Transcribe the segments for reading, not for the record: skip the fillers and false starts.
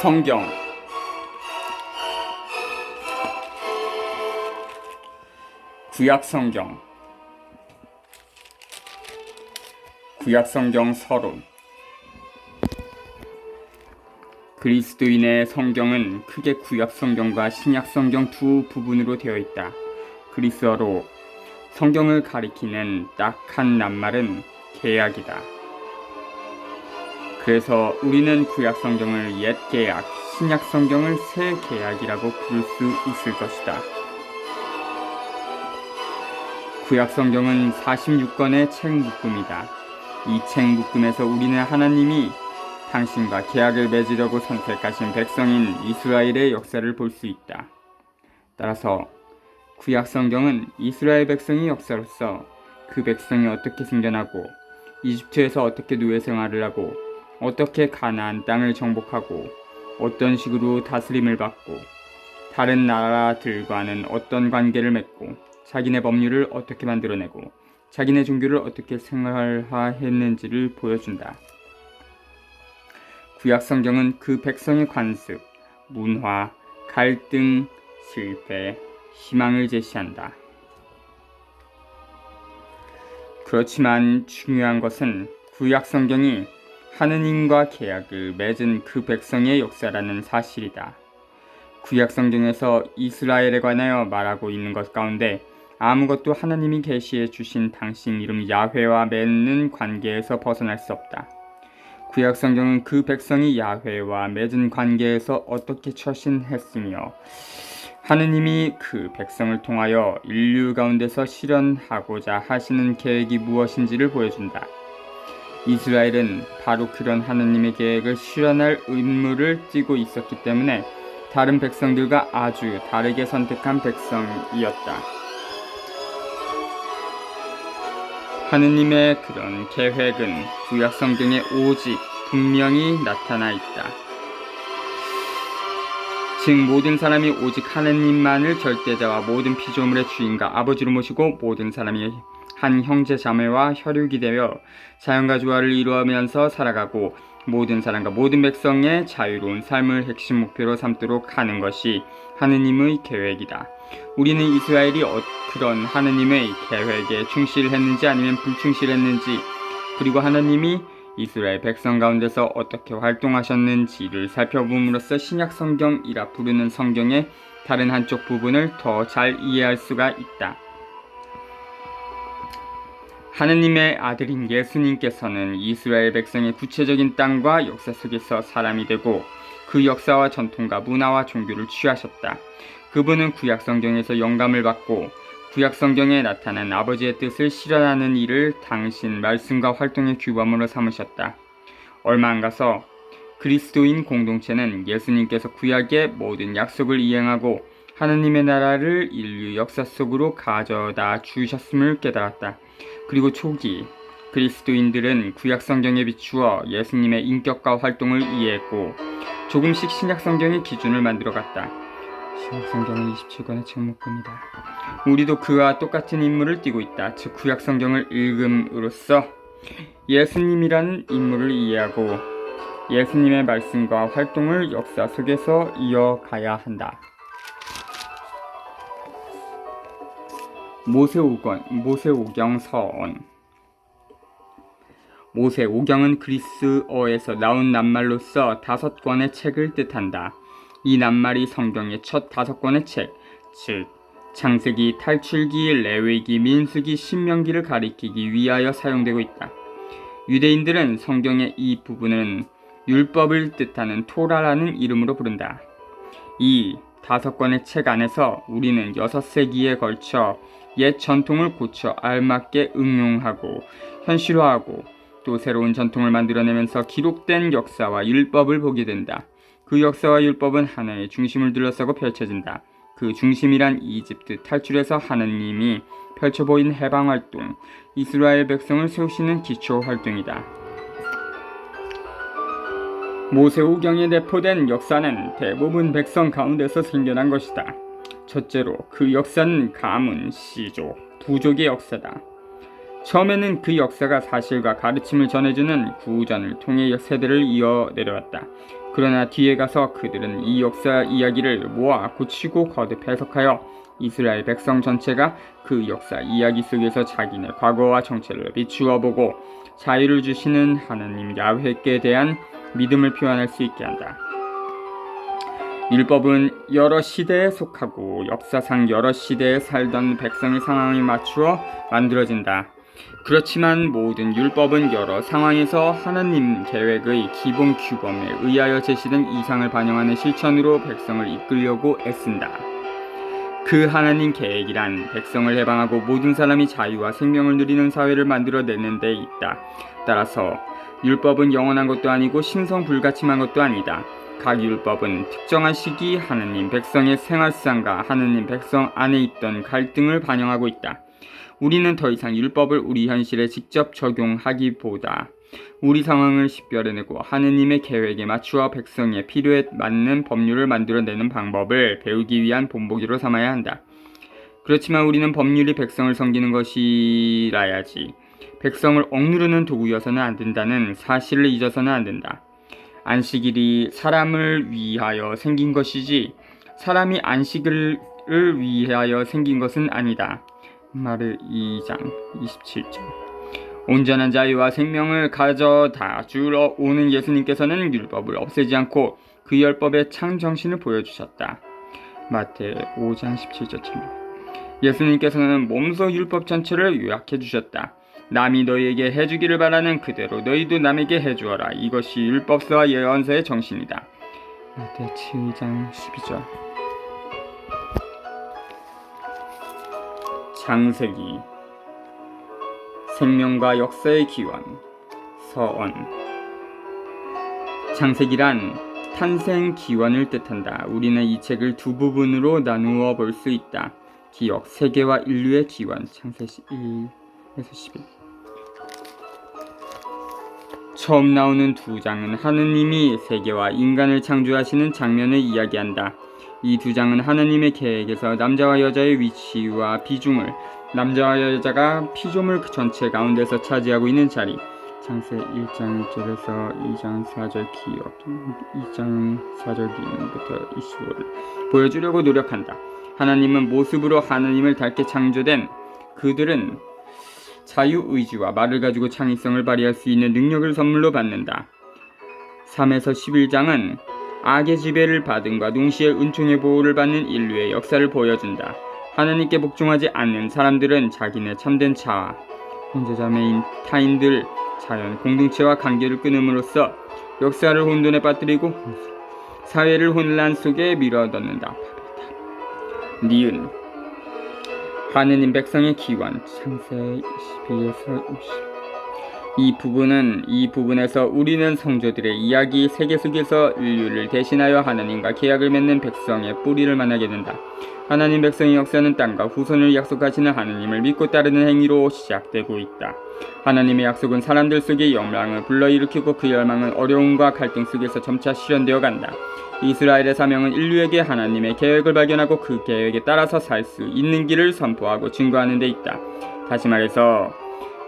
성경 구약성경 서론. 그리스도인의 성경은 크게 구약성경과 신약성경 두 부분으로 되어 있다. 그리스어로 성경을 가리키는 딱 한 낱말은 개약이다. 그래서 우리는 구약성경을 옛 개약, 신약성경을 새 개약이라고 부를 수 있을 것이다. 구약성경은 46권의 책 묶음이다. 이 책 묶음에서 우리는 하나님이 당신과 계약을 맺으려고 선택하신 백성인 이스라엘의 역사를 볼 수 있다. 따라서 구약성경은 이스라엘 백성의 역사로서 그 백성이 어떻게 생겨나고 이집트에서 어떻게 노예 생활을 하고 어떻게 가나안 땅을 정복하고 어떤 식으로 다스림을 받고 다른 나라들과는 어떤 관계를 맺고 자기네 법률을 어떻게 만들어내고 자기네 종교를 어떻게 생활화했는지를 보여준다. 구약성경은 그 백성의 관습, 문화, 갈등, 실패, 희망을 제시한다. 그렇지만 중요한 것은 구약성경이 하느님과 계약을 맺은 그 백성의 역사라는 사실이다. 구약성경에서 이스라엘에 관하여 말하고 있는 것 가운데 아무것도 하나님이 계시해 주신 당신 이름 야훼와 맺는 관계에서 벗어날 수 없다. 구약성경은 그 백성이 야훼와 맺은 관계에서 어떻게 처신했으며 하느님이 그 백성을 통하여 인류 가운데서 실현하고자 하시는 계획이 무엇인지를 보여준다. 이스라엘은 바로 그런 하느님의 계획을 실현할 임무를 띠고 있었기 때문에 다른 백성들과 아주 다르게 선택한 백성이었다. 하느님의 그런 계획은 구약성경에 오직 분명히 나타나 있다. 즉 모든 사람이 오직 하느님만을 절대자와 모든 피조물의 주인과 아버지로 모시고 모든 사람이 한 형제 자매와 혈육이 되어 자연과 조화를 이루면서 살아가고 모든 사람과 모든 백성의 자유로운 삶을 핵심 목표로 삼도록 하는 것이 하느님의 계획이다. 우리는 이스라엘이 그런 하느님의 계획에 충실했는지 아니면 불충실했는지, 그리고 하느님이 이스라엘 백성 가운데서 어떻게 활동하셨는지를 살펴봄으로써 신약성경이라 부르는 성경의 다른 한쪽 부분을 더 잘 이해할 수가 있다. 하느님의 아들인 예수님께서는 이스라엘 백성의 구체적인 땅과 역사 속에서 사람이 되고 그 역사와 전통과 문화와 종교를 취하셨다. 그분은 구약성경에서 영감을 받고 구약성경에 나타난 아버지의 뜻을 실현하는 일을 당신 말씀과 활동의 규범으로 삼으셨다. 얼마 안 가서 그리스도인 공동체는 예수님께서 구약의 모든 약속을 이행하고 하느님의 나라를 인류 역사 속으로 가져다 주셨음을 깨달았다. 그리고 초기 그리스도인들은 구약성경에 비추어 예수님의 인격과 활동을 이해했고 조금씩 신약성경의 기준을 만들어갔다. 신약성경은 27권의 책 묶음이다. 우리도 그와 똑같은 임무를 띠고 있다. 즉 구약성경을 읽음으로써 예수님이라는 인물을 이해하고 예수님의 말씀과 활동을 역사 속에서 이어가야 한다. 모세오경 서언. 모세오경은 그리스어에서 나온 낱말로서 5권의 책을 뜻한다. 이 낱말이 성경의 첫 5권의 책, 즉 창세기, 탈출기, 레위기, 민수기, 신명기를 가리키기 위하여 사용되고 있다. 유대인들은 성경의 이 부분은 율법을 뜻하는 토라라는 이름으로 부른다. 이 5권의 책 안에서 우리는 6세기에 걸쳐 옛 전통을 고쳐 알맞게 응용하고 현실화하고 또 새로운 전통을 만들어내면서 기록된 역사와 율법을 보게 된다. 그 역사와 율법은 하나의 중심을 둘러싸고 펼쳐진다. 그 중심이란 이집트 탈출에서 하느님이 펼쳐보인 해방활동, 이스라엘 백성을 세우시는 기초활동이다. 모세오경에 내포된 역사는 대부분 백성 가운데서 생겨난 것이다. 첫째로 그 역사는 가문, 씨족, 부족의 역사다. 처음에는 그 역사가 사실과 가르침을 전해주는 구전을 통해 세대를 이어 내려왔다. 그러나 뒤에 가서 그들은 이 역사 이야기를 모아 고치고 거듭 해석하여 이스라엘 백성 전체가 그 역사 이야기 속에서 자기네 과거와 정체를 비추어 보고 자유를 주시는 하나님 야훼께 대한 믿음을 표현할 수 있게 한다. 율법은 여러 시대에 속하고 역사상 여러 시대에 살던 백성의 상황에 맞추어 만들어진다. 그렇지만 모든 율법은 여러 상황에서 하나님 계획의 기본 규범에 의하여 제시된 이상을 반영하는 실천으로 백성을 이끌려고 애쓴다. 그 하나님 계획이란 백성을 해방하고 모든 사람이 자유와 생명을 누리는 사회를 만들어내는 데 있다. 따라서 율법은 영원한 것도 아니고 신성불가침한 것도 아니다. 각 율법은 특정한 시기 하느님 백성의 생활상과 하느님 백성 안에 있던 갈등을 반영하고 있다. 우리는 더 이상 율법을 우리 현실에 직접 적용하기보다 우리 상황을 식별해내고 하느님의 계획에 맞추어 백성의 필요에 맞는 법률을 만들어내는 방법을 배우기 위한 본보기로 삼아야 한다. 그렇지만 우리는 법률이 백성을 섬기는 것이라야지 백성을 억누르는 도구여서는 안 된다는 사실을 잊어서는 안 된다. 안식일이 사람을 위하여 생긴 것이지 사람이 안식을 위하여 생긴 것은 아니다. 마르 2장 27절. 온전한 자유와 생명을 가져다 주러 오는 예수님께서는 율법을 없애지 않고 그 율법의 창정신을 보여주셨다. 마태 5장 17절처럼 예수님께서는 몸소 율법 전체를 요약해 주셨다. 남이 너희에게 해주기를 바라는 그대로 너희도 남에게 해주어라. 이것이 율법서와 예언서의 정신이다. 마태 7장 12절. 창세기 생명과 역사의 기원 서언. 창세기란 탄생 기원을 뜻한다. 우리는 이 책을 두 부분으로 나누어 볼 수 있다. 기억, 세계와 인류의 기원 창세기 1에서 11. 처음 나오는 두 장은 하느님이 세계와 인간을 창조하시는 장면을 이야기한다. 이 두 장은 하느님의 계획에서 남자와 여자의 위치와 비중을, 남자와 여자가 피조물 전체 가운데서 차지하고 있는 자리, 창세 1장 1절에서 2장 4절 기억, 2장 4절 기부터 25를 보여주려고 노력한다. 하나님은 모습으로 하나님을 닮게 창조된 그들은 자유의지와 말을 가지고 창의성을 발휘할 수 있는 능력을 선물로 받는다. 3에서 11장은 악의 지배를 받음과 동시에 은총의 보호를 받는 인류의 역사를 보여준다. 하나님께 복종하지 않는 사람들은 자기네 참된 자아, 형제자매인 타인들, 자연 공동체와 관계를 끊음으로써 역사를 혼돈에 빠뜨리고 사회를 혼란 속에 밀어넣는다. 니은 하느님 백성의 기원 창세 22에서 60. 이 부분에서 우리는 성도들의 이야기 세계 속에서 인류를 대신하여 하나님과 계약을 맺는 백성의 뿌리를 만나게 된다. 하나님 백성의 역사는 땅과 후손을 약속하시는 하나님을 믿고 따르는 행위로 시작되고 있다. 하나님의 약속은 사람들 속에 열망을 불러일으키고 그 열망은 어려움과 갈등 속에서 점차 실현되어 간다. 이스라엘의 사명은 인류에게 하나님의 계획을 발견하고 그 계획에 따라서 살 수 있는 길을 선포하고 증거하는 데 있다. 다시 말해서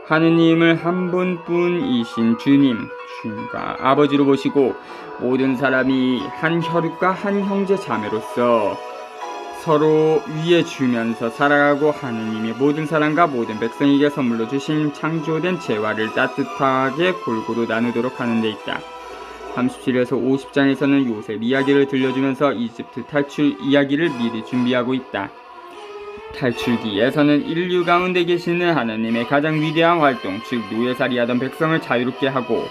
하느님을 한 분뿐이신 주님과 아버지로 보시고 모든 사람이 한 혈육과 한 형제 자매로서 서로 위해 주면서 살아가고 하느님의 모든 사람과 모든 백성에게 선물로 주신 창조된 재화를 따뜻하게 골고루 나누도록 하는 데 있다. 37에서 50장에서는 요셉 이야기를 들려주면서 이집트 탈출 이야기를 미리 준비하고 있다. 탈출기에서는 인류 가운데 계시는 하나님의 가장 위대한 활동, 즉 노예살이하던 백성을 자유롭게 하고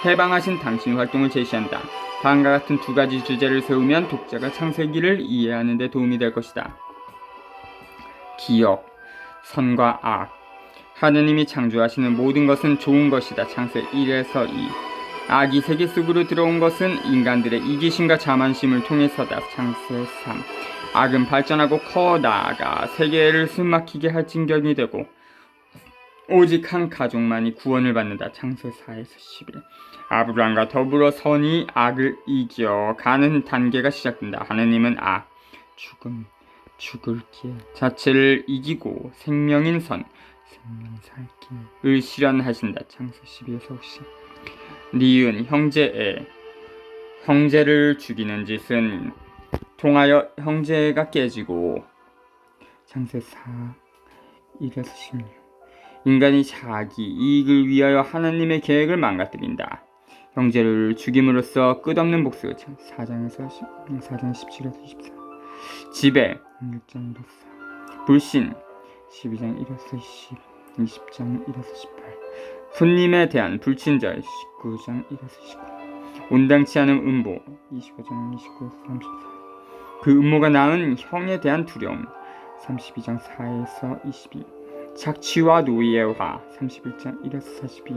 해방하신 당신 활동을 제시한다. 다음과 같은 두 가지 주제를 세우면 독자가 창세기를 이해하는 데 도움이 될 것이다. 기억, 선과 악. 하느님이 창조하시는 모든 것은 좋은 것이다. 창세 1에서 2. 악이 세계 속으로 들어온 것은 인간들의 이기심과 자만심을 통해서다. 창세 3. 악은 발전하고 커 나아가 세계를 숨막히게 할 징경이 되고 오직 한 가족만이 구원을 받는다. 창세 4에서 11. 아브라함과 더불어 선이 악을 이겨가는 단계가 시작된다. 하느님은 악, 죽음, 죽을 길 자체를 이기고 생명인 선, 생명 살 길을 실현하신다. 창세 12에서 50. 니은 형제애. 형제를 죽이는 짓은 통하여 형제가 깨지고 창세 4, 1에서 16. 인간이 자기 이익을 위하여 하나님의 계획을 망가뜨린다. 형제를 죽임으로써 끝없는 복수. 4장 17에서 24. 지배 6장 1에서 4. 불신 12장 1에서 20. 20장 1에서 18. 손님에 대한 불친절 19장 1에서 19. 온당치 않은 음보 25장 29에서 34. 그 음모가 낳은 형에 대한 두려움 32장 4에서 22. 착취와 노예화 31장 1에서 42.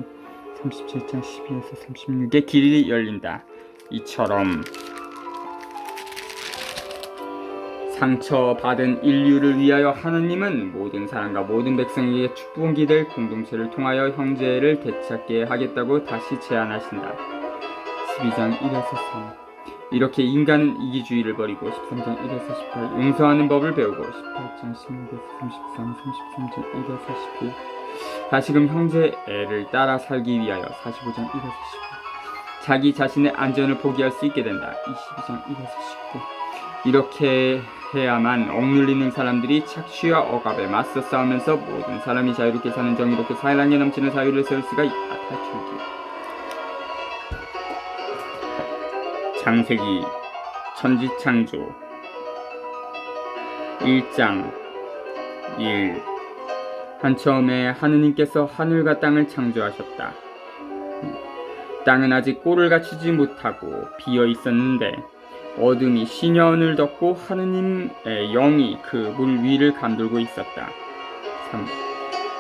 37장 12에서 36의 길이 열린다. 이처럼 상처받은 인류를 위하여 하나님은 모든 사람과 모든 백성에게 축복이 될 공동체를 통하여 형제를 되찾게 하겠다고 다시 제안하신다. 12장 1에서 3. 이렇게 인간은 이기주의를 버리고 13장 1에서 18 용서하는 법을 배우고 18장 16에서 33, 33장 1에서 11 다시금 형제애를 따라 살기 위하여 45장 1에서 19 자기 자신의 안전을 포기할 수 있게 된다. 22장 1에서 19 이렇게 해야만 억눌리는 사람들이 착취와 억압에 맞서 싸우면서 모든 사람이 자유롭게 사는 정의롭게 사랑에 넘치는 사회를 세울 수가 있다. 탈출기 창세기 천지창조 1장 1 한처음에 하느님께서 하늘과 땅을 창조하셨다. 땅은 아직 꼴을 갖추지 못하고 비어 있었는데 어둠이 시년을 덮고 하느님의 영이 그 물 위를 감돌고 있었다. 3.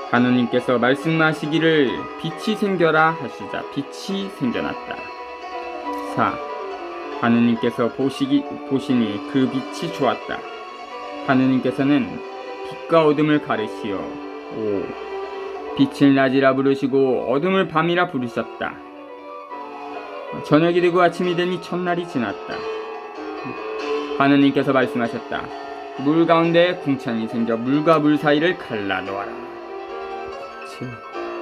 하느님께서 말씀하시기를 빛이 생겨라 하시자 빛이 생겨났다. 4. 하느님께서 보시니 그 빛이 좋았다. 하느님께서는 빛과 어둠을 가르시어 5. 빛을 낮이라 부르시고 어둠을 밤이라 부르셨다. 저녁이 되고 아침이 되니 첫날이 지났다. 하느님께서 말씀하셨다. 물 가운데 궁창이 생겨 물과 물 사이를 갈라놓아라. 7.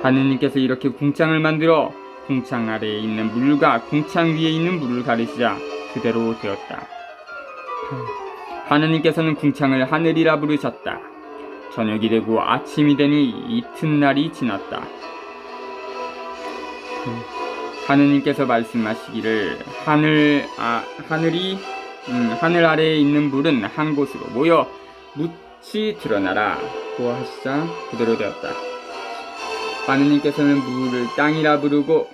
하느님께서 이렇게 궁창을 만들어 궁창 아래에 있는 물과 궁창 위에 있는 물을 가르시자 그대로 되었다. 8. 하느님께서는 궁창을 하늘이라 부르셨다. 저녁이 되고 아침이 되니 이튿날이 지났다. 9. 하느님께서 말씀하시기를 하늘 아래에 있는 물은 한 곳으로 모여 묻이 드러나라 고 하시자 그대로 되었다. 하느님께서는 물을 땅이라 부르고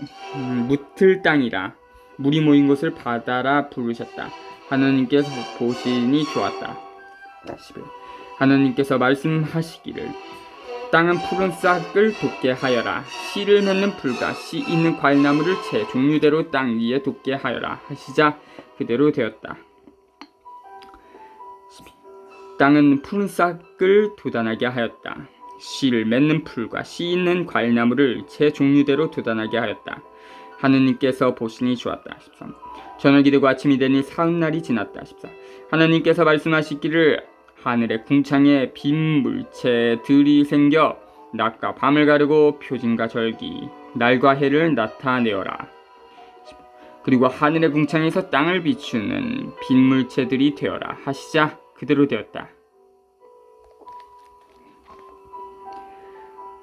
묻을 땅이라 물이 모인 곳을 바다라 부르셨다. 하느님께서 보시니 좋았다. 11. 하느님께서 말씀하시기를 땅은 푸른 싹을 돋게 하여라. 씨를 맺는 풀과 씨 있는 과일나무를 제 종류대로 땅 위에 돋게 하여라 하시자 그대로 되었다. 12. 땅은 푸른 싹을 돋아나게 하였다. 씨를 맺는 풀과 씨 있는 과일나무를 제 종류대로 돋아나게 하였다. 하느님께서 보시니 좋았다. 13. 저녁이 되고 아침이 되니 사흘날이 지났다. 14. 하느님께서 말씀하시기를 하늘의 궁창에 빈 물체들이 생겨 낮과 밤을 가르고 표징과 절기, 날과 해를 나타내어라. 그리고 하늘의 궁창에서 땅을 비추는 빈 물체들이 되어라 하시자 그대로 되었다.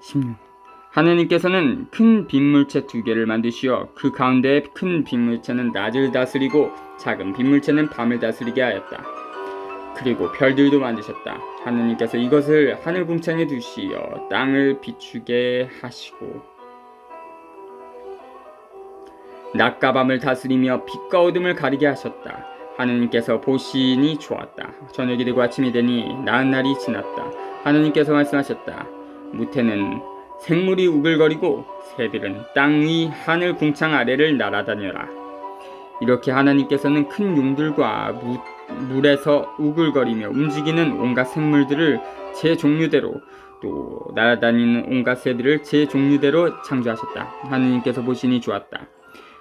16. 하느님께서는 큰 빈물체 2개를 만드시어 그 가운데에 큰 빈물체는 낮을 다스리고 작은 빈물체는 밤을 다스리게 하였다. 그리고 별들도 만드셨다. 하느님께서 이것을 하늘 궁창에 두시어 땅을 비추게 하시고 낮과 밤을 다스리며 빛과 어둠을 가리게 하셨다. 하느님께서 보시니 좋았다. 저녁이 되고 아침이 되니 나은 날이 지났다. 하느님께서 말씀하셨다. 무태는 생물이 우글거리고 새들은 땅 위 하늘 궁창 아래를 날아다녀라. 이렇게 하나님께서는 큰 용들과 물에서 우글거리며 움직이는 온갖 생물들을 제 종류대로 또 날아다니는 온갖 새들을 제 종류대로 창조하셨다. 하느님께서 보시니 좋았다.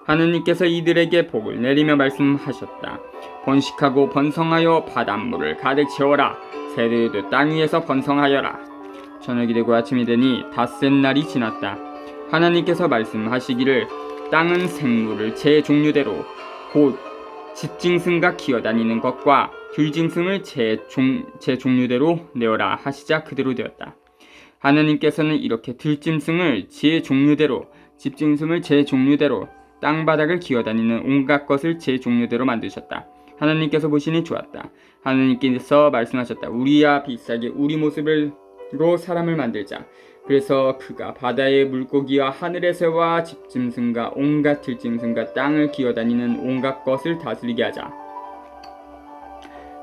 하느님께서 이들에게 복을 내리며 말씀하셨다. 번식하고 번성하여 바닷물을 가득 채워라. 새들도 땅 위에서 번성하여라. 저녁이 되고 아침이 되니 닷새 날이 지났다. 하나님께서 말씀하시기를 땅은 생물을 제 종류대로 곧 집짐승과 기어다니는 것과 들짐승을 제 종류대로 내어라 하시자 그대로 되었다. 하나님께서는 이렇게 들짐승을 제 종류대로, 집짐승을 제 종류대로, 땅바닥을 기어다니는 온갖 것을 제 종류대로 만드셨다. 하나님께서 보시니 좋았다. 하나님께서 말씀하셨다. 우리와 비슷하게 우리 모습으로 사람을 만들자. 그래서 그가 바다의 물고기와 하늘의 새와 집짐승과 온갖 들짐승과 땅을 기어다니는 온갖 것을 다스리게 하자.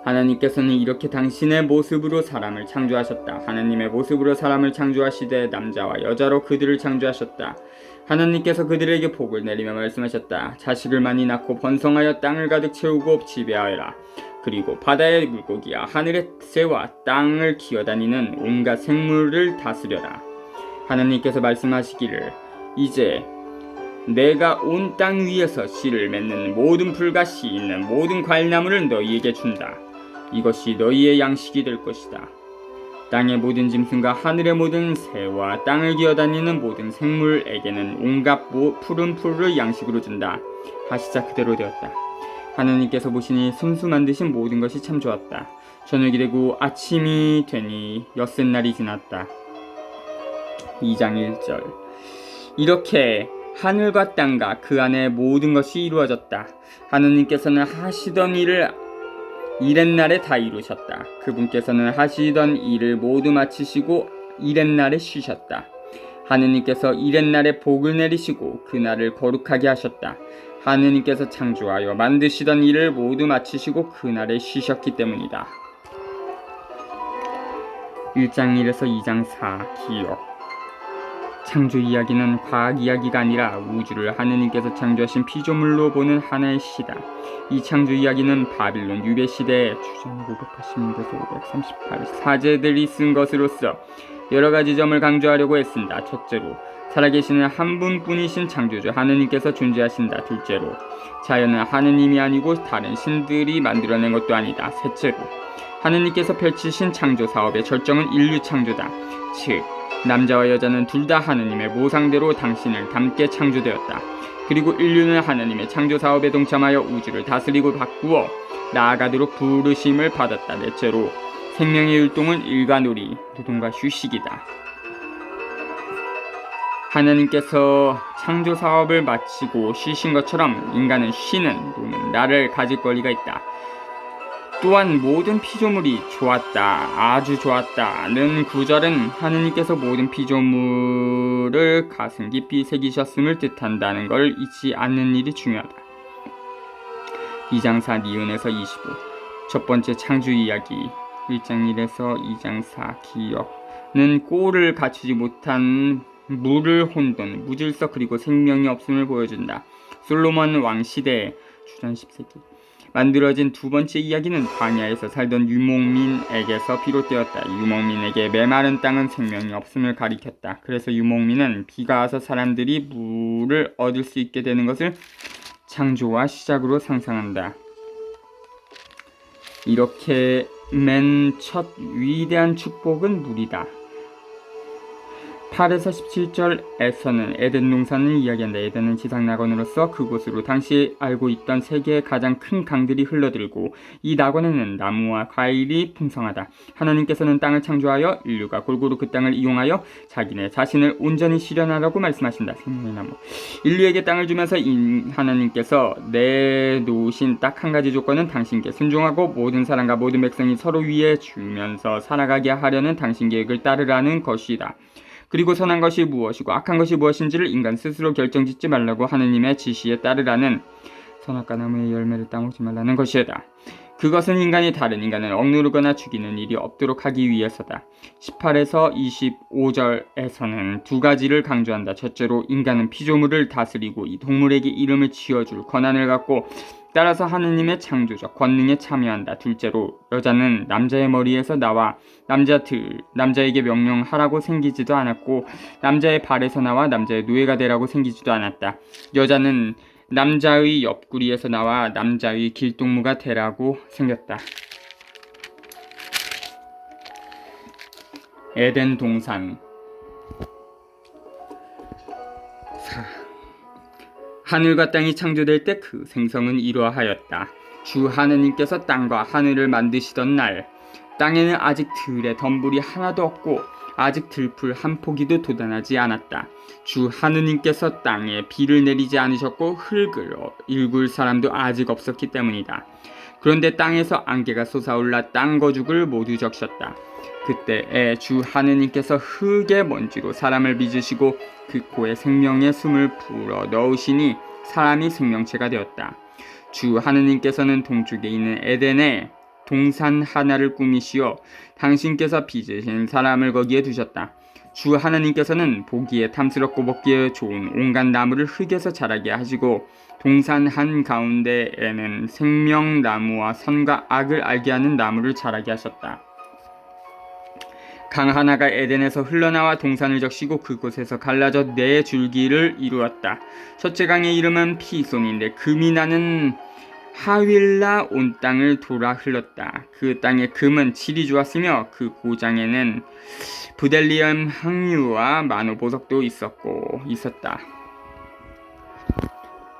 하나님께서는 이렇게 당신의 모습으로 사람을 창조하셨다. 하나님의 모습으로 사람을 창조하시되 남자와 여자로 그들을 창조하셨다. 하나님께서 그들에게 복을 내리며 말씀하셨다. 자식을 많이 낳고 번성하여 땅을 가득 채우고 지배하여라. 그리고 바다의 물고기와 하늘의 새와 땅을 기어다니는 온갖 생물을 다스려라. 하나님께서 말씀하시기를 이제 내가 온 땅 위에서 씨를 맺는 모든 풀과 씨 있는 모든 과일나무를 너희에게 준다. 이것이 너희의 양식이 될 것이다. 땅의 모든 짐승과 하늘의 모든 새와 땅을 기어다니는 모든 생물에게는 온갖 푸른 풀을 양식으로 준다. 하시자 그대로 되었다. 하나님께서 보시니 손수 만드신 모든 것이 참 좋았다. 저녁이 되고 아침이 되니 엿새날이 지났다. 2장 1절. 이렇게 하늘과 땅과 그 안에 모든 것이 이루어졌다. 하느님께서는 하시던 일을 이렛날에 다 이루셨다. 그분께서는 하시던 일을 모두 마치시고 이렛날에 쉬셨다. 하느님께서 이렛날에 복을 내리시고 그날을 거룩하게 하셨다. 하느님께서 창조하여 만드시던 일을 모두 마치시고 그날에 쉬셨기 때문이다. 1장 1에서 2장 4 기억. 창조 이야기는 과학 이야기가 아니라 우주를 하느님께서 창조하신 피조물로 보는 하나의 시다. 이 창조 이야기는 바빌론 유배 시대에 주전 580년대에서 538 사제들이 쓴 것으로서 여러 가지 점을 강조하려고 애쓴다. 첫째로, 살아계시는 한 분뿐이신 창조주 하느님께서 존재하신다. 둘째로, 자연은 하느님이 아니고 다른 신들이 만들어낸 것도 아니다. 셋째로, 하느님께서 펼치신 창조 사업의 절정은 인류 창조다. 즉, 남자와 여자는 둘 다 하느님의 모상대로 당신을 닮게 창조되었다. 그리고 인류는 하느님의 창조 사업에 동참하여 우주를 다스리고 바꾸어 나아가도록 부르심을 받았다. 넷째로, 생명의 율동은 일과 놀이, 노동과 휴식이다. 하나님께서 창조 사업을 마치고 쉬신 것처럼 인간은 쉬는 또는 나를 가질 권리가 있다. 또한 모든 피조물이 좋았다, 아주 좋았다는 구절은 하느님께서 모든 피조물을 가슴 깊이 새기셨음을 뜻한다는 걸 잊지 않는 일이 중요하다. 2장 4 니은에서 25. 첫 번째 창조 이야기 1장 1에서 2장 4 기억는 꼴을 갖추지 못한 물을 혼돈, 무질서 그리고 생명이 없음을 보여준다. 솔로몬 왕 시대에 주전 10세기 만들어진 두 번째 이야기는 광야에서 살던 유목민에게서 비롯되었다. 유목민에게 메마른 땅은 생명이 없음을 가리켰다. 그래서 유목민은 비가 와서 사람들이 물을 얻을 수 있게 되는 것을 창조와 시작으로 상상한다. 이렇게 맨 첫 위대한 축복은 물이다. 8에서 17절에서는 에덴 동산을 이야기한다. 에덴은 지상 낙원으로서 그곳으로 당시 알고 있던 세계의 가장 큰 강들이 흘러들고 이 낙원에는 나무와 과일이 풍성하다. 하나님께서는 땅을 창조하여 인류가 골고루 그 땅을 이용하여 자기네 자신을 온전히 실현하라고 말씀하신다. 생명의 나무. 인류에게 땅을 주면서 하나님께서 내놓으신 딱 한 가지 조건은 당신께 순종하고 모든 사람과 모든 백성이 서로 위해 주면서 살아가게 하려는 당신 계획을 따르라는 것이다. 그리고 선한 것이 무엇이고 악한 것이 무엇인지를 인간 스스로 결정짓지 말라고 하느님의 지시에 따르라는 선악과 나무의 열매를 따먹지 말라는 것이다. 그것은 인간이 다른 인간을 억누르거나 죽이는 일이 없도록 하기 위해서다. 18에서 25절에서는 두 가지를 강조한다. 첫째로, 인간은 피조물을 다스리고 이 동물에게 이름을 지어줄 권한을 갖고 따라서 하느님의 창조적 권능에 참여한다. 둘째로, 여자는 남자의 머리에서 나와 남자에게 명령하라고 생기지도 않았고 남자의 발에서 나와 남자의 노예가 되라고 생기지도 않았다. 여자는 남자의 옆구리에서 나와 남자의 길동무가 되라고 생겼다. 에덴 동산. 하늘과 땅이 창조될 때 그 생성은 이러하였다. 주 하느님께서 땅과 하늘을 만드시던 날, 땅에는 아직 들의 덤불이 하나도 없고 아직 들풀 한 포기도 돋아나지 않았다. 주 하느님께서 땅에 비를 내리지 않으셨고 흙을 일굴 사람도 아직 없었기 때문이다. 그런데 땅에서 안개가 솟아올라 땅 거죽을 모두 적셨다. 그때에 주 하느님께서 흙의 먼지로 사람을 빚으시고 그 코에 생명의 숨을 불어 넣으시니 사람이 생명체가 되었다. 주 하느님께서는 동쪽에 있는 에덴에 동산 하나를 꾸미시어 당신께서 빚으신 사람을 거기에 두셨다. 주 하나님께서는 보기에 탐스럽고 먹기에 좋은 온갖 나무를 흙에서 자라게 하시고 동산 한 가운데에는 생명나무와 선과 악을 알게 하는 나무를 자라게 하셨다. 강 하나가 에덴에서 흘러나와 동산을 적시고 그곳에서 갈라져 네 줄기를 이루었다. 첫째 강의 이름은 피손인데 금이 나는 하윌라 온 땅을 돌아 흘렀다. 그 땅의 금은 질이 좋았으며 그 고장에는 부델리엄 항유와 만호 보석도 있었다.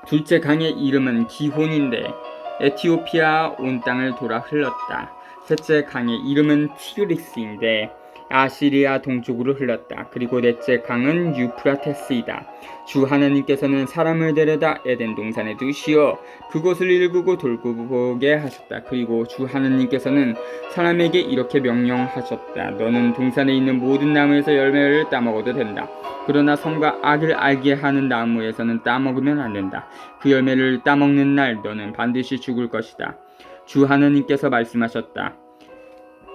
둘째 강의 이름은 기혼인데 에티오피아 온 땅을 돌아 흘렀다. 셋째 강의 이름은 티그리스인데 아시리아 동쪽으로 흘렀다. 그리고 넷째 강은 유프라테스이다. 주 하나님께서는 사람을 데려다 에덴 동산에 두시어 그곳을 일구고 돌고 보게 하셨다. 그리고 주 하나님께서는 사람에게 이렇게 명령하셨다. 너는 동산에 있는 모든 나무에서 열매를 따먹어도 된다. 그러나 선과 악을 알게 하는 나무에서는 따먹으면 안 된다. 그 열매를 따먹는 날 너는 반드시 죽을 것이다. 주 하나님께서 말씀하셨다.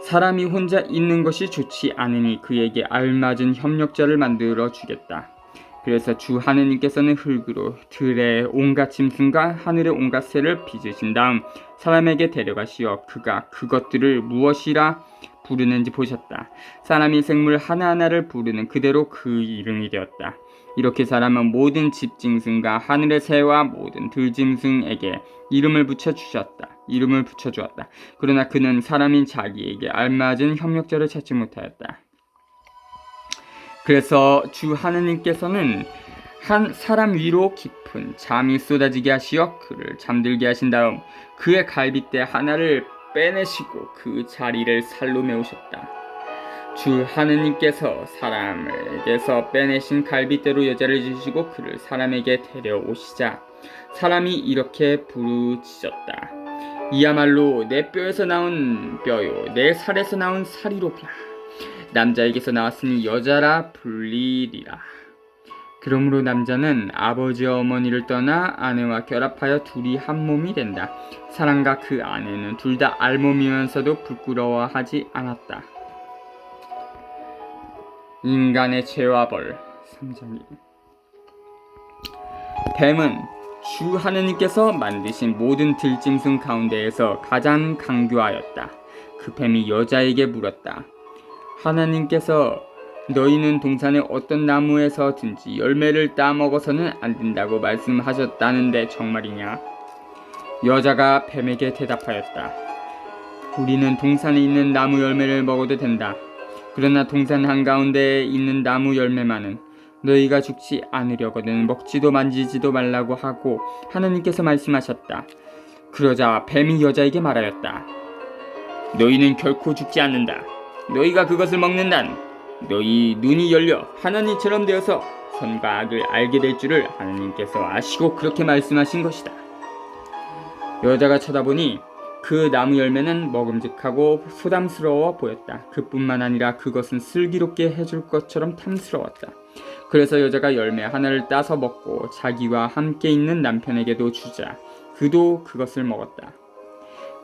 사람이 혼자 있는 것이 좋지 않으니 그에게 알맞은 협력자를 만들어 주겠다. 그래서 주 하느님께서는 흙으로 들의 온갖 짐승과 하늘의 온갖 새를 빚으신 다음 사람에게 데려가시어 그가 그것들을 무엇이라 부르는지 보셨다. 사람이 생물 하나하나를 부르는 그대로 그 이름이 되었다. 이렇게 사람은 모든 집짐승과 하늘의 새와 모든 들짐승에게 이름을 붙여주었다. 그러나 그는 사람인 자기에게 알맞은 협력자를 찾지 못하였다. 그래서 주 하느님께서는 한 사람 위로 깊은 잠이 쏟아지게 하시어 그를 잠들게 하신 다음 그의 갈빗대 하나를 빼내시고 그 자리를 살로 메우셨다. 주 하느님께서 사람에게서 빼내신 갈빗대로 여자를 지으시고 그를 사람에게 데려오시자 사람이 이렇게 부르짖었다. 이야말로 내 뼈에서 나온 뼈요 내 살에서 나온 살이로구나. 남자에게서 나왔으니 여자라 불리리라. 그러므로 남자는 아버지와 어머니를 떠나 아내와 결합하여 둘이 한 몸이 된다. 사람과 그 아내는 둘 다 알몸이면서도 부끄러워하지 않았다. 인간의 죄와 벌 3장. 뱀은 주 하느님께서 만드신 모든 들짐승 가운데에서 가장 강교하였다. 그 뱀이 여자에게 물었다. 하나님께서 너희는 동산의 어떤 나무에서든지 열매를 따먹어서는 안 된다고 말씀하셨다는데 정말이냐? 여자가 뱀에게 대답하였다. 우리는 동산에 있는 나무 열매를 먹어도 된다. 그러나 동산 한가운데에 있는 나무 열매만은 너희가 죽지 않으려거든 먹지도 만지지도 말라고 하고 하나님께서 말씀하셨다. 그러자 뱀이 여자에게 말하였다. 너희는 결코 죽지 않는다. 너희가 그것을 먹는 난 너희 눈이 열려 하나님처럼 되어서 선과 악을 알게 될 줄을 하나님께서 아시고 그렇게 말씀하신 것이다. 여자가 쳐다보니 그 나무 열매는 먹음직하고 소담스러워 보였다. 그뿐만 아니라 그것은 슬기롭게 해줄 것처럼 탐스러웠다. 그래서 여자가 열매 하나를 따서 먹고 자기와 함께 있는 남편에게도 주자 그도 그것을 먹었다.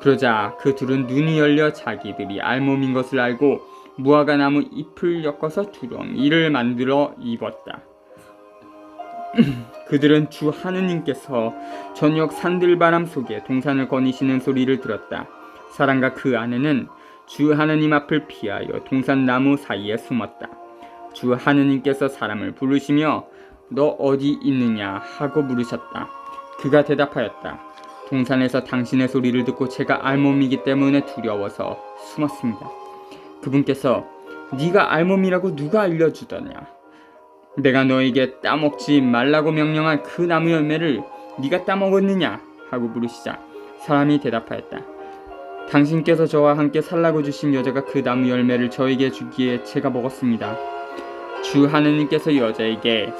그러자 그 둘은 눈이 열려 자기들이 알몸인 것을 알고 무화과 나무 잎을 엮어서 두렁이를 만들어 입었다. 그들은 주 하느님께서 저녁 산들바람 속에 동산을 거니시는 소리를 들었다. 사람과 그 아내는 주 하느님 앞을 피하여 동산 나무 사이에 숨었다. 주 하느님께서 사람을 부르시며 너 어디 있느냐 하고 물으셨다. 그가 대답하였다. 동산에서 당신의 소리를 듣고 제가 알몸이기 때문에 두려워서 숨었습니다. 그분께서 네가 알몸이라고 누가 알려주더냐? 내가 너에게 따먹지 말라고 명령한 그 나무 열매를 네가 따먹었느냐 하고 물으시자 사람이 대답하였다. 당신께서 저와 함께 살라고 주신 여자가 그 나무 열매를 저에게 주기에 제가 먹었습니다. 주 하느님께서 여자에게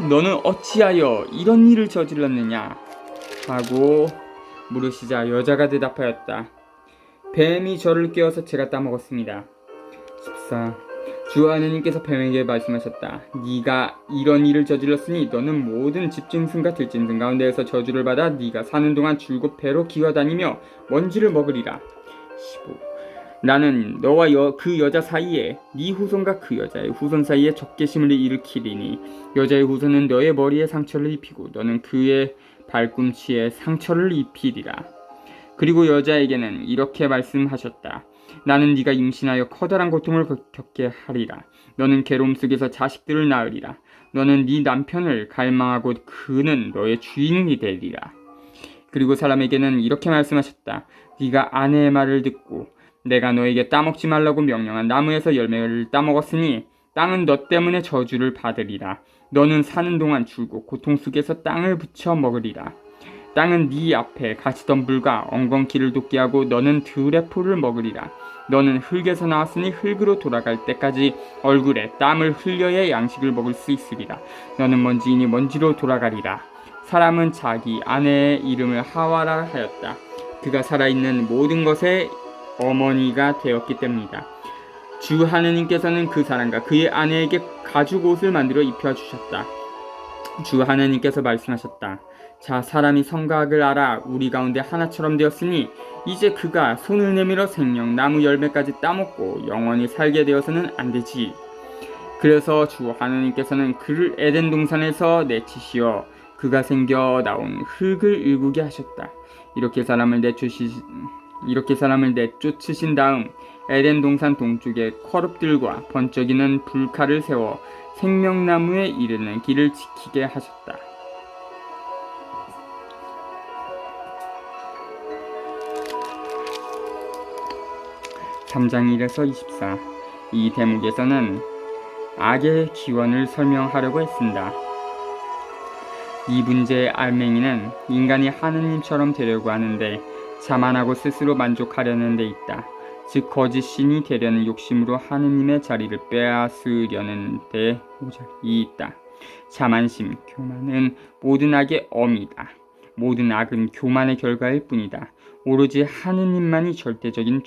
너는 어찌하여 이런 일을 저질렀느냐 하고 물으시자 여자가 대답하였다. 뱀이 저를 깨워서 제가 따먹었습니다. 14. 주 하느님께서 뱀에게 말씀하셨다. 네가 이런 일을 저질렀으니 너는 모든 집짐승과 들짐승 가운데에서 저주를 받아 네가 사는 동안 줄곧 배로 기어다니며 먼지를 먹으리라. 15. 나는 너와 그 여자 사이에 네 후손과 그 여자의 후손 사이에 적개심을 일으키리니 여자의 후손은 너의 머리에 상처를 입히고 너는 그의 발꿈치에 상처를 입히리라. 그리고 여자에게는 이렇게 말씀하셨다. 나는 네가 임신하여 커다란 고통을 겪게 하리라. 너는 괴로움 속에서 자식들을 낳으리라. 너는 네 남편을 갈망하고 그는 너의 주인이 되리라. 그리고 사람에게는 이렇게 말씀하셨다. 네가 아내의 말을 듣고 내가 너에게 따먹지 말라고 명령한 나무에서 열매를 따먹었으니 땅은 너 때문에 저주를 받으리라. 너는 사는 동안 줄곧 고통 속에서 땅을 부쳐 먹으리라. 땅은 네 앞에 가시덤불과 엉겅퀴를 돋게 하고 너는 들의 풀을 먹으리라. 너는 흙에서 나왔으니 흙으로 돌아갈 때까지 얼굴에 땀을 흘려야 양식을 먹을 수 있으리라. 너는 먼지이니 먼지로 돌아가리라. 사람은 자기 아내의 이름을 하와라 하였다. 그가 살아있는 모든 것의 어머니가 되었기 때문이다. 주 하느님께서는 그 사람과 그의 아내에게 가죽 옷을 만들어 입혀주셨다. 주 하느님께서 말씀하셨다. 자, 사람이 성각을 알아 우리 가운데 하나처럼 되었으니 이제 그가 손을 내밀어 생명 나무 열매까지 따먹고 영원히 살게 되어서는 안 되지. 그래서 주 하느님께서는 그를 에덴 동산에서 내치시어 그가 생겨 나온 흙을 일구게 하셨다. 이렇게 사람을 내쫓으신 다음 에덴 동산 동쪽에 커룹들과 번쩍이는 불칼을 세워 생명나무에 이르는 길을 지키게 하셨다. 3장 1에서 24. 이 대목에서는 악의 기원을 설명하려고 했습니다. 이 문제의 알맹이는 인간이 하느님처럼 되려고 하는데 자만하고 스스로 만족하려는 데 있다. 즉 거짓 신이 되려는 욕심으로 하느님의 자리를 빼앗으려는 데 오작이 있다. 자만심, 교만은 모든 악의 어미다. 모든 악은 교만의 결과일 뿐이다. 오로지 하느님만이 절대적인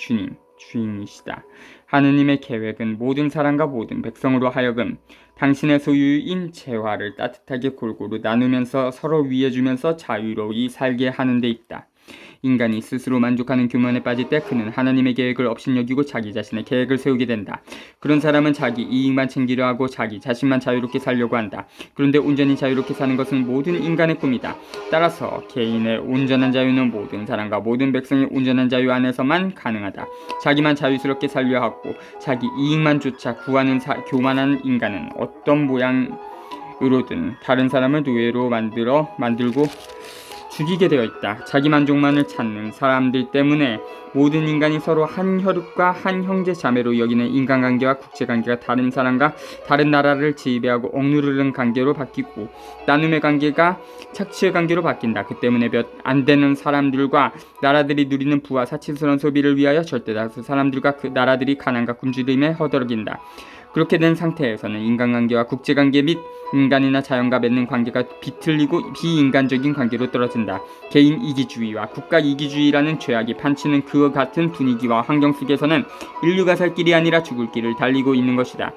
주인이시다. 하느님의 계획은 모든 사람과 모든 백성으로 하여금 당신의 소유인 재화를 따뜻하게 골고루 나누면서 서로 위해주면서 자유로이 살게 하는 데 있다. 인간이 스스로 만족하는 교만에 빠질 때 그는 하나님의 계획을 업신여기고 자기 자신의 계획을 세우게 된다. 그런 사람은 자기 이익만 챙기려 하고 자기 자신만 자유롭게 살려고 한다. 그런데 온전히 자유롭게 사는 것은 모든 인간의 꿈이다. 따라서 개인의 온전한 자유는 모든 사람과 모든 백성의 온전한 자유 안에서만 가능하다. 자기만 자유스럽게 살려 하고 자기 이익만 쫓아 구하는 교만한 인간은 어떤 모양으로든 다른 사람을 노예로 만들고 죽이게 되어 있다. 자기 만족만을 찾는 사람들 때문에 모든 인간이 서로 한 혈육과 한 형제 자매로 여기는 인간관계와 국제관계가 다른 사람과 다른 나라를 지배하고 억누르는 관계로 바뀌고 나눔의 관계가 착취의 관계로 바뀐다. 그 때문에 몇 안 되는 사람들과 나라들이 누리는 부와 사치스러운 소비를 위하여 절대다수 사람들과 그 나라들이 가난과 굶주림에 허덕인다. 그렇게 된 상태에서는 인간관계와 국제관계 및 인간이나 자연과 맺는 관계가 비틀리고 비인간적인 관계로 떨어진다. 개인 이기주의와 국가 이기주의라는 죄악이 판치는 그와 같은 분위기와 환경 속에서는 인류가 살 길이 아니라 죽을 길을 달리고 있는 것이다.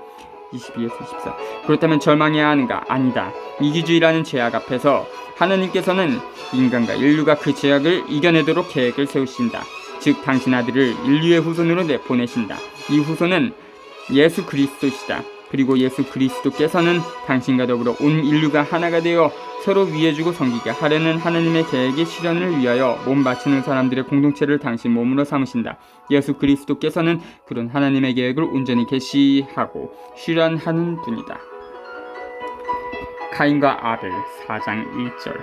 22에서 24. 그렇다면 절망해야 하는가? 아니다. 이기주의라는 죄악 앞에서 하나님께서는 인간과 인류가 그 죄악을 이겨내도록 계획을 세우신다. 즉 당신 아들을 인류의 후손으로 내보내신다. 이 후손은 예수 그리스도시다. 그리고 예수 그리스도께서는 당신과 더불어 온 인류가 하나가 되어 서로 위해주고 섬기게 하려는 하나님의 계획의 실현을 위하여 몸 바치는 사람들의 공동체를 당신 몸으로 삼으신다. 예수 그리스도께서는 그런 하나님의 계획을 온전히 계시하고 실현하는 분이다. 가인과 아벨 4장 1절.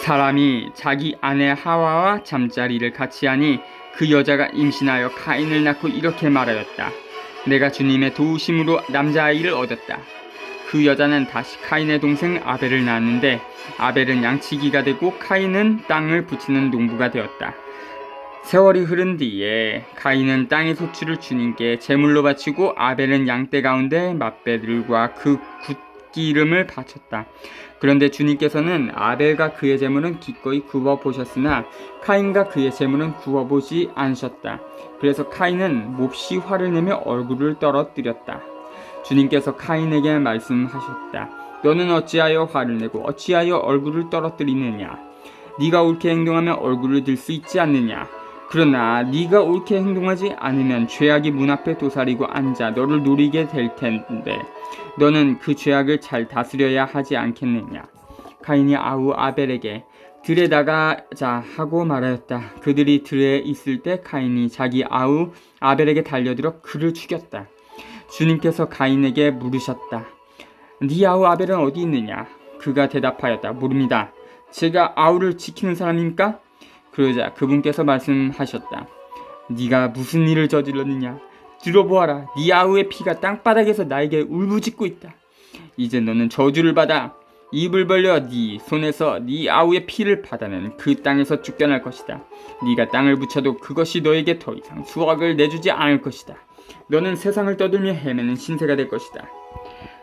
사람이 자기 아내 하와와 잠자리를 같이 하니 그 여자가 임신하여 가인을 낳고 이렇게 말하였다. 내가 주님의 도우심으로 남자아이를 얻었다. 그 여자는 다시 카인의 동생 아벨을 낳았는데 아벨은 양치기가 되고 카인은 땅을 붙이는 농부가 되었다. 세월이 흐른 뒤에 카인은 땅의 소출을 주님께 제물로 바치고 아벨은 양떼 가운데 맏배들과 그 굿기름을 바쳤다. 그런데 주님께서는 아벨과 그의 제물은 기꺼이 구워보셨으나 카인과 그의 제물은 구워보지 않으셨다. 그래서 카인은 몹시 화를 내며 얼굴을 떨어뜨렸다. 주님께서 카인에게 말씀하셨다. 너는 어찌하여 화를 내고 어찌하여 얼굴을 떨어뜨리느냐? 네가 옳게 행동하면 얼굴을 들 수 있지 않느냐? 그러나 네가 옳게 행동하지 않으면 죄악이 문 앞에 도사리고 앉아 너를 노리게 될 텐데 너는 그 죄악을 잘 다스려야 하지 않겠느냐? 카인이 아우 아벨에게 들에 나가자 하고 말하였다. 그들이 들에 있을 때 카인이 자기 아우 아벨에게 달려들어 그를 죽였다. 주님께서 카인에게 물으셨다. 네 아우 아벨은 어디 있느냐? 그가 대답하였다. 모릅니다. 제가 아우를 지키는 사람입니까? 그러자 그분께서 말씀하셨다. 네가 무슨 일을 저질렀느냐? 들어보아라. 네 아우의 피가 땅바닥에서 나에게 울부짖고 있다. 이제 너는 저주를 받아 입을 벌려 네 손에서 네 아우의 피를 받아낸 그 땅에서 쫓겨날 것이다. 네가 땅을 붙여도 그것이 너에게 더 이상 수확을 내주지 않을 것이다. 너는 세상을 떠들며 헤매는 신세가 될 것이다.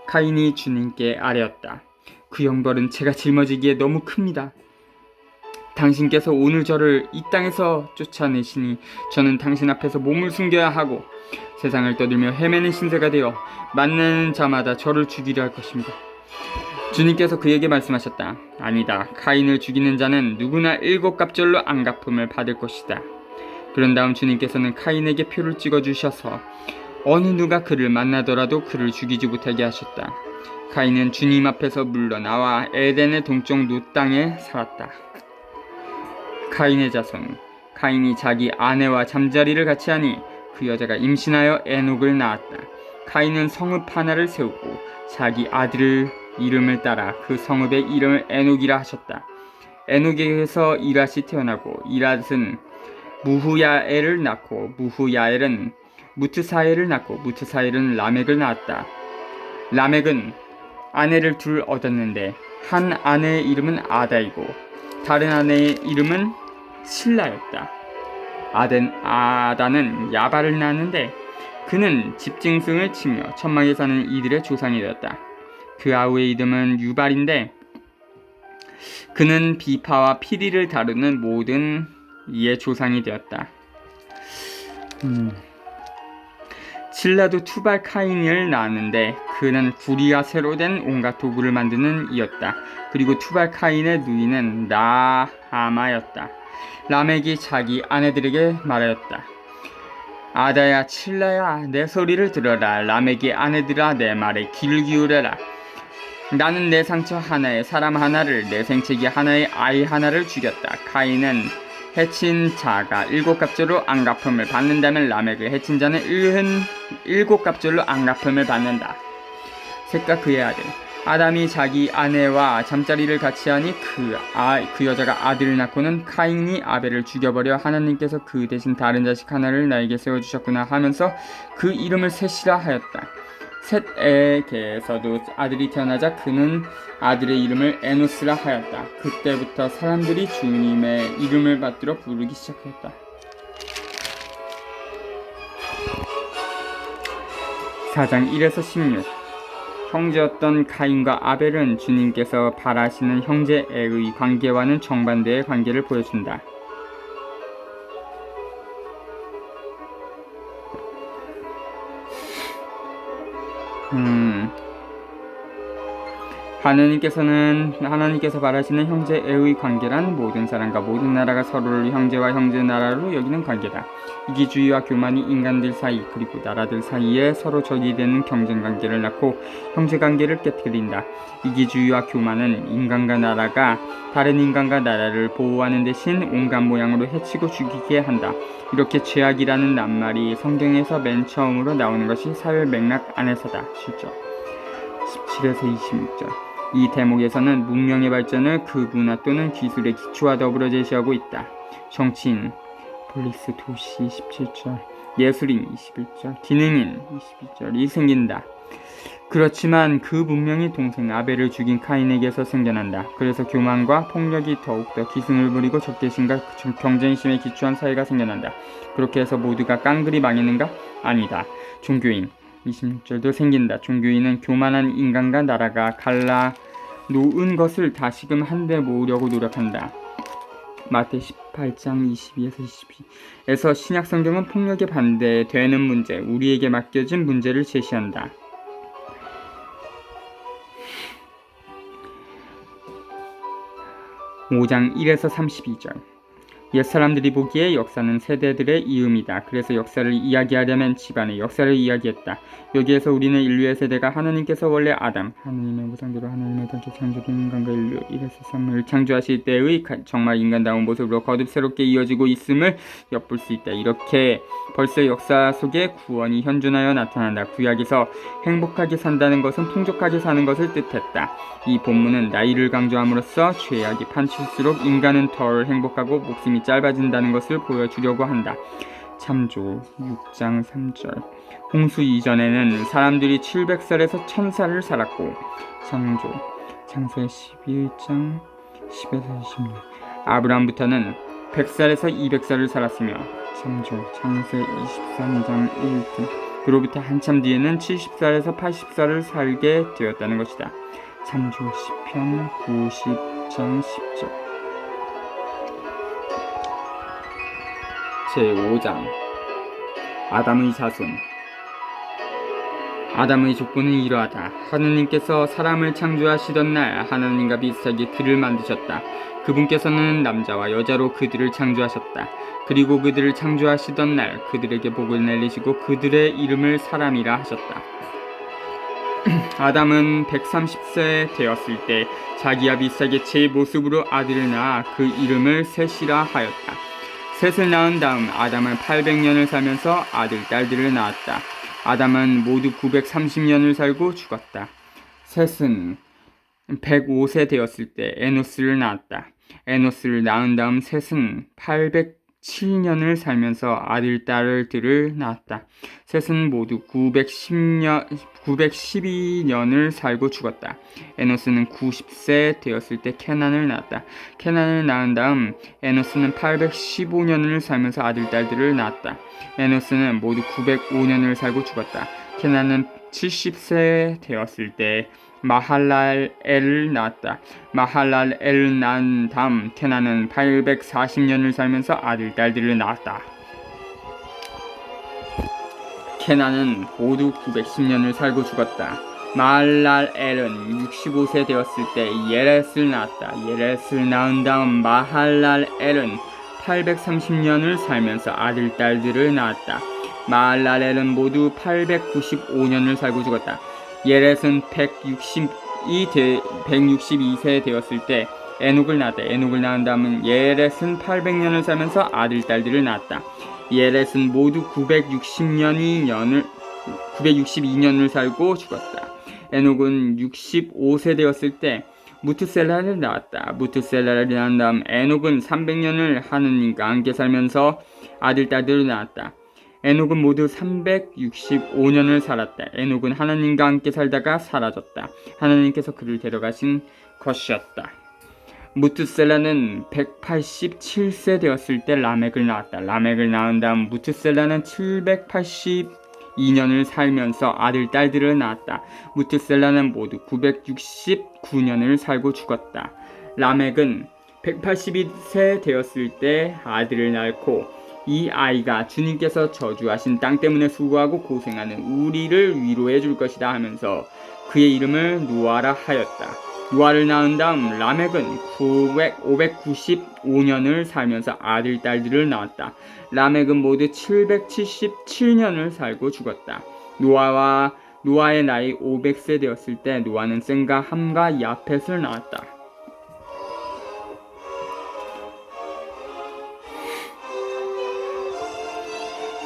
카인이 주님께 아뢰었다. 그 형벌은 제가 짊어지기에 너무 큽니다. 당신께서 오늘 저를 이 땅에서 쫓아내시니 저는 당신 앞에서 몸을 숨겨야 하고 세상을 떠들며 헤매는 신세가 되어 만나는 자마다 저를 죽이려 할 것입니다. 주님께서 그에게 말씀하셨다. 아니다. 카인을 죽이는 자는 누구나 7갑절로 안갚음을 받을 것이다. 그런 다음 주님께서는 카인에게 표를 찍어주셔서 어느 누가 그를 만나더라도 그를 죽이지 못하게 하셨다. 카인은 주님 앞에서 물러나와 에덴의 동쪽 노 땅에 살았다. 카인의 자손. 카인이 자기 아내와 잠자리를 같이 하니 그 여자가 임신하여 에녹을 낳았다. 카인은 성읍 하나를 세우고 자기 아들을 이름을 따라 그 성읍의 이름을 에녹이라 하셨다. 에녹에게서 이랏이 태어나고 이랏은 무후야엘을 낳고 무후야엘은 무트사엘을 낳고 무트사엘은 라멕을 낳았다. 라멕은 아내를 둘 얻었는데 한 아내의 이름은 아다이고 다른 아내의 이름은 실라였다. 아다는 야발을 낳았는데 그는 집짐승을 치며 천막에 사는 이들의 조상이 되었다. 그 아우의 이름은 유발인데 그는 비파와 피리를 다루는 모든 이의 조상이 되었다. 실라도 투발 카인을 낳았는데 그는 구리와 새로 된 온갖 도구를 만드는 이였다. 그리고 투발 카인의 누이는 나하마였다. 라멕이 자기 아내들에게 말하였다. 아다야 칠라야 내 소리를 들어라. 라멕의 아내들아 내 말에 귀를 기울여라. 나는 내 상처 하나에 사람 하나를 내 생채기 하나에 아이 하나를 죽였다. 카인은 해친 자가 7갑절로 안갚음을 받는다면 라멕을 해친 자는 7갑절로 안갚음을 받는다. 셋과 그의 아들. 아담이 자기 아내와 잠자리를 같이 하니 그 여자가 아들을 낳고는 카인이 아벨을 죽여버려 하나님께서 그 대신 다른 자식 하나를 나에게 세워주셨구나 하면서 그 이름을 셋이라 하였다. 셋에게서도 아들이 태어나자 그는 아들의 이름을 에노스라 하였다. 그때부터 사람들이 주님의 이름을 받들어 부르기 시작했다. 4장 1에서 16. 형제였던 카인과 아벨은 주님께서 바라시는 형제애의 관계와는 정반대의 관계를 보여준다. 하나님께서 바라시는 형제애의 관계란 모든 사람과 모든 나라가 서로를 형제와 형제 나라로 여기는 관계다. 이기주의와 교만이 인간들 사이 그리고 나라들 사이에 서로 적이 되는 경쟁 관계를 낳고 형제 관계를 깨뜨린다. 이기주의와 교만은 인간과 나라가 다른 인간과 나라를 보호하는 대신 온갖 모양으로 해치고 죽이게 한다. 이렇게 죄악이라는 낱말이 성경에서 맨 처음으로 나오는 것이 사회 맥락 안에서다. 실적 17에서 26절. 이 대목에서는 문명의 발전을 그 문화 또는 기술의 기초와 더불어 제시하고 있다. 정치인 폴리스 도시 17절. 예술인 21절, 기능인 22절이 생긴다. 그렇지만 그 문명이 동생 아벨을 죽인 카인에게서 생겨난다. 그래서 교만과 폭력이 더욱더 기승을 부리고 적대심과 경쟁심에 기초한 사회가 생겨난다. 그렇게 해서 모두가 깡그리 망했는가? 아니다. 종교인 26절도 생긴다. 종교인은 교만한 인간과 나라가 갈라 놓은 것을 다시금 한데 모으려고 노력한다. 마태 18장 22에서 22에서 신약 성경은 폭력에 반대되는 문제, 우리에게 맡겨진 문제를 제시한다. 5장 1에서 32절. 옛사람들이 보기에 역사는 세대들의 이음이다. 그래서 역사를 이야기하려면 집안의 역사를 이야기했다. 여기에서 우리는 인류의 세대가 하나님께서 원래 아담, 하나님의 모상대로 하나님의 닮게 창조된 인간과 인류 1에서 3을 창조하실 때의 정말 인간다운 모습으로 거듭 새롭게 이어지고 있음을 엿볼 수 있다. 이렇게 벌써 역사 속에 구원이 현존하여 나타난다. 구약에서 행복하게 산다는 것은 풍족하게 사는 것을 뜻했다. 이 본문은 나이를 강조함으로써 죄악이 판칠수록 인간은 덜 행복하고 목숨이 짧아진다는 것을 보여주려고 한다. 참조 6장 3절. 홍수 이전에는 사람들이 700살에서 1000살을 살았고, 참조 창세 11장 10에서 16. 아브라함부터는 100살에서 200살을 살았으며, 참조 창세 23장 1등. 그로부터 한참 뒤에는 70살에서 80살을 살게 되었다는 것이다. 참조 시편 90장 10절. 제5장 아담의 자손. 아담의 족보는 이러하다. 하느님께서 사람을 창조하시던 날 하나님과 비슷하게 그를 만드셨다. 그분께서는 남자와 여자로 그들을 창조하셨다. 그리고 그들을 창조하시던 날 그들에게 복을 내리시고 그들의 이름을 사람이라 하셨다. 아담은 130세 되었을 때 자기와 비슷하게 제 모습으로 아들을 낳아 그 이름을 셋이라 하였다. 셋을 낳은 다음 아담은 800년을 살면서 아들, 딸들을 낳았다. 아담은 모두 930년을 살고 죽었다. 셋은 105세 되었을 때 에노스를 낳았다. 에노스를 낳은 다음 셋은 807년을 살면서 아들, 딸들을 낳았다. 셋은 모두 912년을 살고 죽었다. 에노스는 90세 되었을 때 케난을 낳았다. 케난을 낳은 다음 에노스는 815년을 살면서 아들, 딸들을 낳았다. 에노스는 모두 905년을 살고 죽었다. 케난은 70세 되었을 때 마할랄엘을 낳았다. 마할랄엘을 낳은 다음 케난은 840년을 살면서 아들, 딸들을 낳았다. 케난은 모두 910년을 살고 죽었다. 마할랄엘은 65세 되었을 때 예렛을 낳았다. 예렛을 낳은 다음 마할랄엘은 830년을 살면서 아들, 딸들을 낳았다. 마할랄엘은 모두 895년을 살고 죽었다. 예렛은 162세 되었을 때 에녹을 낳았다. 에녹을 낳은 다음은 예렛은 800년을 살면서 아들, 딸들을 낳았다. 예렛은 모두 962년을 살고 죽었다. 에녹은 65세 되었을 때 무투셀라를 낳았다. 무투셀라를 낳은 다음 에녹은 300년을 하느님과 함께 살면서 아들, 딸들을 낳았다. 에녹은 모두 365년을 살았다. 에녹은 하나님과 함께 살다가 사라졌다. 하나님께서 그를 데려가신 것이었다. 무투셀라는 187세 되었을 때 라멕을 낳았다. 라멕을 낳은 다음 무투셀라는 782년을 살면서 아들, 딸들을 낳았다. 무투셀라는 모두 969년을 살고 죽었다. 라멕은 182세 되었을 때 아들을 낳고 이 아이가 주님께서 저주하신 땅 때문에 수고하고 고생하는 우리를 위로해 줄 것이다 하면서 그의 이름을 노아라 하였다. 노아를 낳은 다음 라멕은 595년을 살면서 아들, 딸들을 낳았다. 라멕은 모두 777년을 살고 죽었다. 노아의 나이 500세 되었을 때 노아는 셈과 함과 야펫을 낳았다.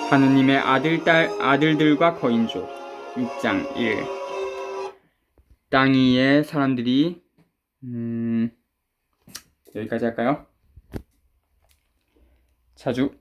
하느님의 아들들과 거인족 6장 1. 땅 위의 사람들이 여기까지 할까요? 자주